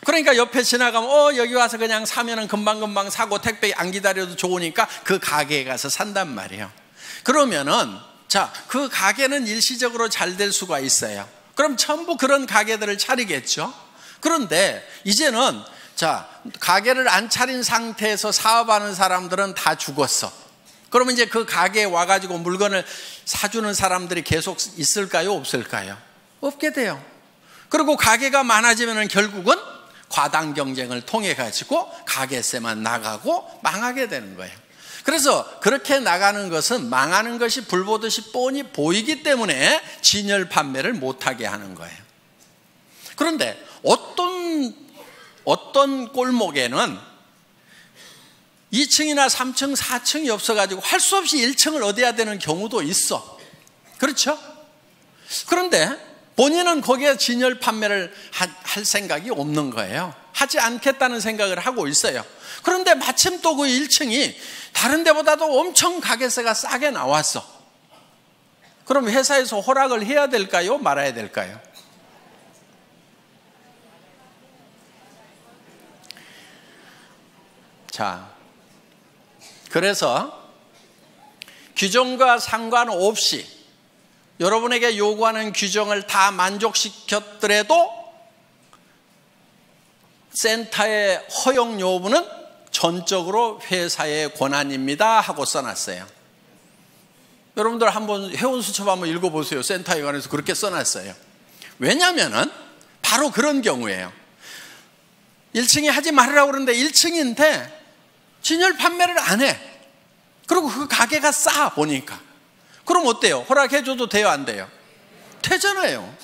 그러니까 옆에 지나가면 여기 와서 그냥 사면은 금방금방 사고 택배 안 기다려도 좋으니까 그 가게에 가서 산단 말이에요. 그러면은 자, 그 가게는 일시적으로 잘 될 수가 있어요. 그럼 전부 그런 가게들을 차리겠죠. 그런데 이제는 자, 가게를 안 차린 상태에서 사업하는 사람들은 다 죽었어. 그러면 이제 그 가게에 와가지고 물건을 사주는 사람들이 계속 있을까요? 없을까요? 없게 돼요. 그리고 가게가 많아지면 결국은 과당 경쟁을 통해 가지고 가게세만 나가고 망하게 되는 거예요. 그래서 그렇게 나가는 것은 망하는 것이 불보듯이 뻔히 보이기 때문에 진열 판매를 못하게 하는 거예요. 그런데 어떤 골목에는 2층이나 3층, 4층이 없어가지고 할 수 없이 1층을 얻어야 되는 경우도 있어. 그렇죠? 그런데 본인은 거기에 진열 판매를 할 생각이 없는 거예요. 하지 않겠다는 생각을 하고 있어요. 그런데 마침 또 그 1층이 다른 데보다도 엄청 가게세가 싸게 나왔어. 그럼 회사에서 허락을 해야 될까요? 말아야 될까요? 자, 그래서 규정과 상관없이 여러분에게 요구하는 규정을 다 만족시켰더라도 센터의 허용 여부는 전적으로 회사의 권한입니다 하고 써놨어요. 여러분들 한번 회원수첩 한번 읽어보세요. 센터에 관해서 그렇게 써놨어요. 왜냐하면 바로 그런 경우예요. 1층에 하지 말으라고 그러는데 1층인데 진열 판매를 안 해. 그리고 그 가게가 싸 보니까. 그럼 어때요? 허락해줘도 돼요? 안 돼요? 되잖아요.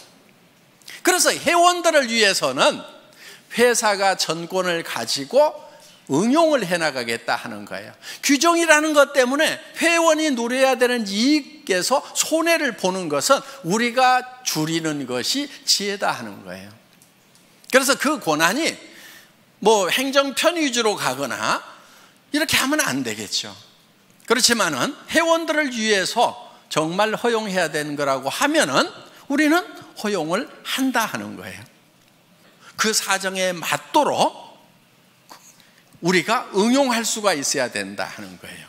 그래서 회원들을 위해서는 회사가 전권을 가지고 응용을 해나가겠다 하는 거예요. 규정이라는 것 때문에 회원이 누려야 되는 이익에서 손해를 보는 것은 우리가 줄이는 것이 지혜다 하는 거예요. 그래서 그 권한이 뭐 행정편 위주로 가거나 이렇게 하면 안 되겠죠. 그렇지만은 회원들을 위해서 정말 허용해야 되는 거라고 하면은 우리는 허용을 한다 하는 거예요. 그 사정에 맞도록 우리가 응용할 수가 있어야 된다 하는 거예요.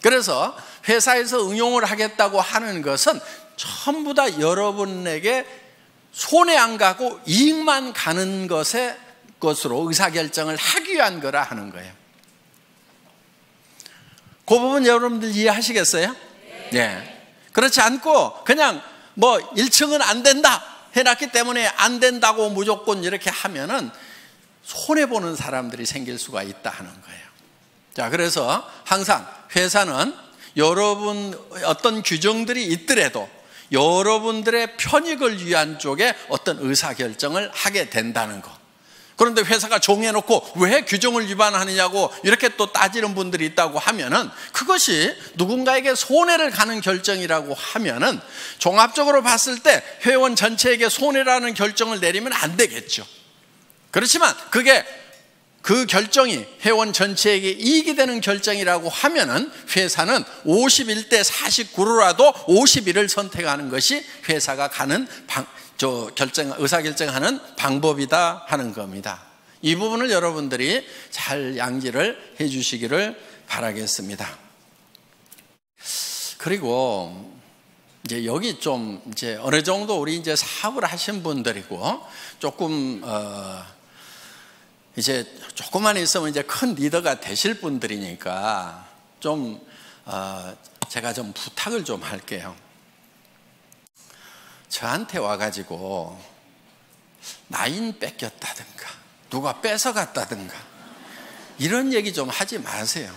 그래서 회사에서 응용을 하겠다고 하는 것은 전부 다 여러분에게 손해 안 가고 이익만 가는 것으로 의사결정을 하기 위한 거라 하는 거예요. 그 부분 여러분들 이해하시겠어요? 네. 그렇지 않고 그냥 뭐 1층은 안 된다 해놨기 때문에 안 된다고 무조건 이렇게 하면은 손해보는 사람들이 생길 수가 있다 하는 거예요. 자, 그래서 항상 회사는 여러분 어떤 규정들이 있더라도 여러분들의 편익을 위한 쪽에 어떤 의사결정을 하게 된다는 거. 그런데 회사가 정해놓고 왜 규정을 위반하느냐고 이렇게 또 따지는 분들이 있다고 하면은 그것이 누군가에게 손해를 가는 결정이라고 하면은 종합적으로 봤을 때 회원 전체에게 손해라는 결정을 내리면 안 되겠죠. 그렇지만 그게 그 결정이 회원 전체에게 이익이 되는 결정이라고 하면은 회사는 51대 49로라도 51을 선택하는 것이 회사가 가는 의사결정하는 방법이다 하는 겁니다. 이 부분을 여러분들이 잘 양지를 해 주시기를 바라겠습니다. 그리고 이제 여기 좀 이제 어느 정도 우리 이제 사업을 하신 분들이고 조금 이제 조금만 있으면 이제 큰 리더가 되실 분들이니까 좀 제가 좀 부탁을 좀 할게요. 저한테 와가지고 나인 뺏겼다든가 누가 뺏어갔다든가 이런 얘기 좀 하지 마세요.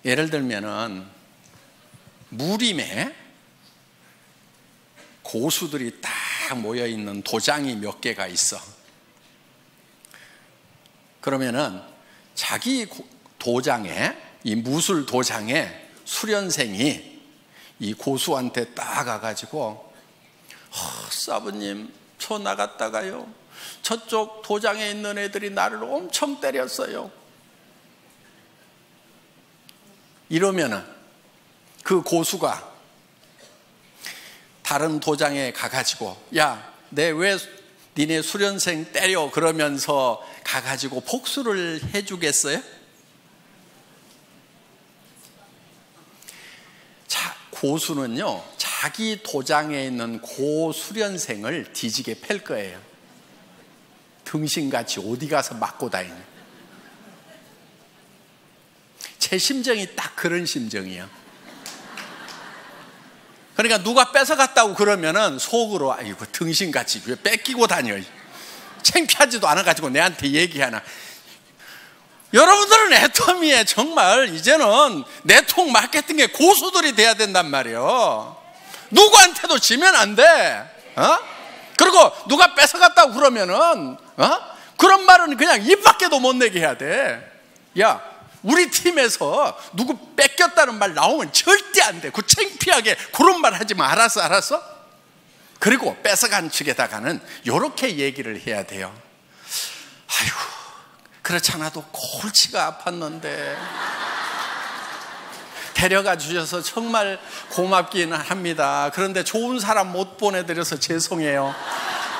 예를 들면은 무림에 고수들이 딱 모여있는 도장이 몇 개가 있어. 그러면은 자기 도장에, 이 무술 도장에 수련생이 이 고수한테 딱 가가지고 사부님 저 나갔다가요 저쪽 도장에 있는 애들이 나를 엄청 때렸어요. 이러면은 그 고수가 다른 도장에 가가지고 야, 내 왜 니네 수련생 때려 그러면서 가가지고 복수를 해주겠어요? 고수는요 자기 도장에 있는 고수련생을 뒤지게 팰 거예요. 등신같이 어디 가서 맞고 다니냐. 제 심정이 딱 그런 심정이에요. 그러니까 누가 뺏어갔다고 그러면은 속으로 아이고 등신같이 왜 뺏기고 다녀, 창피하지도 않아가지고 내한테 얘기하나. 여러분들은 애터미에 정말 이제는 네트워크 마케팅의 고수들이 돼야 된단 말이에요. 누구한테도 지면 안 돼. 그리고 누가 뺏어갔다고 그러면은 그런 말은 그냥 입 밖에도 못 내게 해야 돼. 야, 우리 팀에서 누구 뺏겼다는 말 나오면 절대 안 돼. 그 창피하게 그런 말 하지 마. 알았어? 그리고 뺏어간 측에다가는 이렇게 얘기를 해야 돼요. 아이고, 그렇지 않아도 골치가 아팠는데 데려가 주셔서 정말 고맙기는 합니다. 그런데 좋은 사람 못 보내드려서 죄송해요.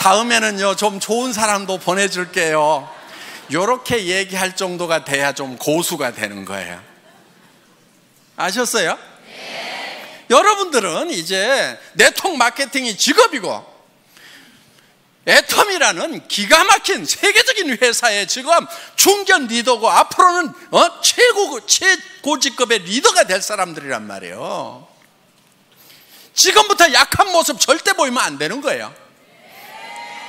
다음에는요 좀 좋은 사람도 보내줄게요. 이렇게 얘기할 정도가 돼야 좀 고수가 되는 거예요. 아셨어요? 네. 여러분들은 이제 네트워크 마케팅이 직업이고 애텀이라는 기가 막힌 세계적인 회사의 지금 중견 리더고 앞으로는 최고직급의 리더가 될 사람들이란 말이에요. 지금부터 약한 모습 절대 보이면 안 되는 거예요.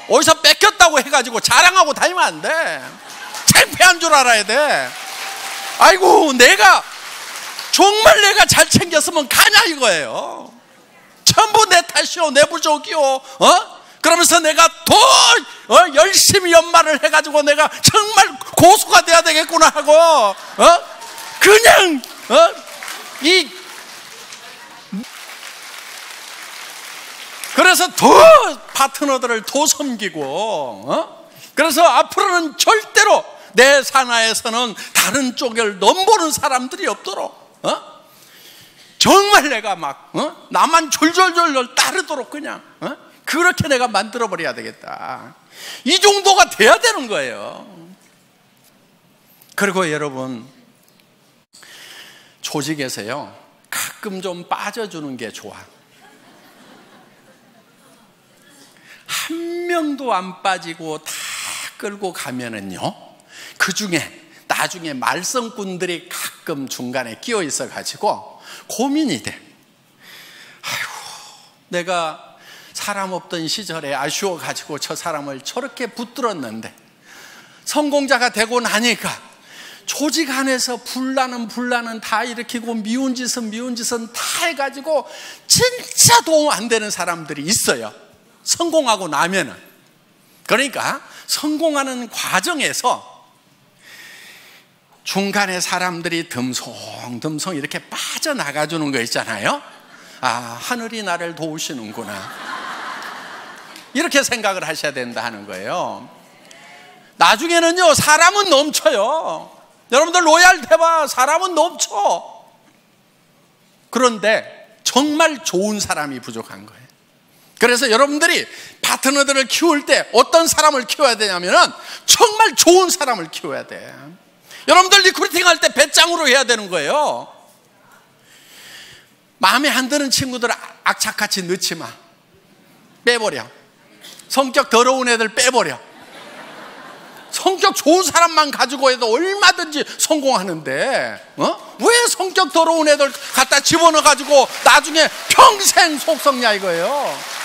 어디서 뺏겼다고 해가지고 자랑하고 다니면 안 돼. 창피한 줄 알아야 돼. 아이고, 정말 내가 잘 챙겼으면 가냐 이거예요. 전부 내 탓이요, 내 부족이요. 그러면서 내가 더 열심히 연말을 해가지고 내가 정말 고수가 돼야 되겠구나 하고 그냥 그래서 더 파트너들을 더 섬기고 그래서 앞으로는 절대로 내 산하에서는 다른 쪽을 넘보는 사람들이 없도록 정말 내가 막 나만 졸졸졸 따르도록 그냥 그렇게 내가 만들어버려야 되겠다. 이 정도가 돼야 되는 거예요. 그리고 여러분, 조직에서요 가끔 좀 빠져주는 게 좋아. 한 명도 안 빠지고 다 끌고 가면은요, 그 중에 나중에 말썽꾼들이 가끔 중간에 끼어 있어 가지고 고민이 돼. 아이고, 내가 사람 없던 시절에 아쉬워 가지고 저 사람을 저렇게 붙들었는데 성공자가 되고 나니까 조직 안에서 분란은 다 일으키고 미운 짓은 다 해가지고 진짜 도움 안 되는 사람들이 있어요. 성공하고 나면은. 그러니까 성공하는 과정에서 중간에 사람들이 듬성듬성 이렇게 빠져나가 주는 거 있잖아요. 아, 하늘이 나를 도우시는구나, 이렇게 생각을 하셔야 된다 하는 거예요. 나중에는요 사람은 넘쳐요. 여러분들 로얄 해봐, 사람은 넘쳐. 그런데 정말 좋은 사람이 부족한 거예요. 그래서 여러분들이 파트너들을 키울 때 어떤 사람을 키워야 되냐면은 정말 좋은 사람을 키워야 돼. 여러분들 리크루팅 할 때 배짱으로 해야 되는 거예요. 마음에 안 드는 친구들 악착같이 넣지 마. 빼버려. 성격 더러운 애들 빼버려. 성격 좋은 사람만 가지고 해도 얼마든지 성공하는데 왜 성격 더러운 애들 갖다 집어넣어 가지고 나중에 평생 속썩냐 이거예요.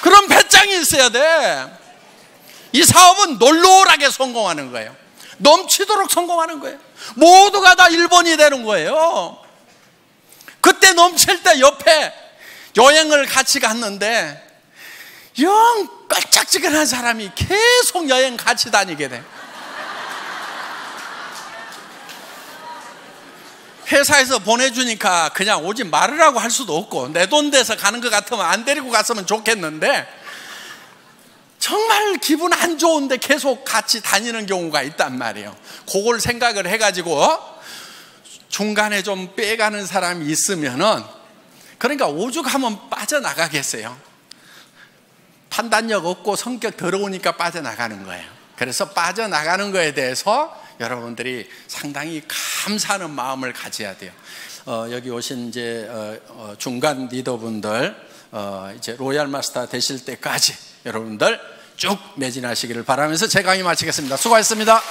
그런 배짱이 있어야 돼. 이 사업은 놀놀하게 성공하는 거예요. 넘치도록 성공하는 거예요. 모두가 다 1번이 되는 거예요. 그때 넘칠 때 옆에 여행을 같이 갔는데 영 껄쩍지근한 사람이 계속 여행 같이 다니게 돼. 회사에서 보내주니까 그냥 오지 말으라고 할 수도 없고, 내 돈 돼서 가는 것 같으면 안 데리고 갔으면 좋겠는데 정말 기분 안 좋은데 계속 같이 다니는 경우가 있단 말이에요. 그걸 생각을 해가지고 중간에 좀 빼가는 사람이 있으면은, 그러니까 오죽하면 빠져나가겠어요. 판단력 없고 성격 더러우니까 빠져나가는 거예요. 그래서 빠져나가는 거에 대해서 여러분들이 상당히 감사하는 마음을 가져야 돼요. 여기 오신 이제 중간 리더분들 이제 로얄 마스터 되실 때까지 여러분들 쭉 매진하시기를 바라면서 제 강의 마치겠습니다. 수고하셨습니다.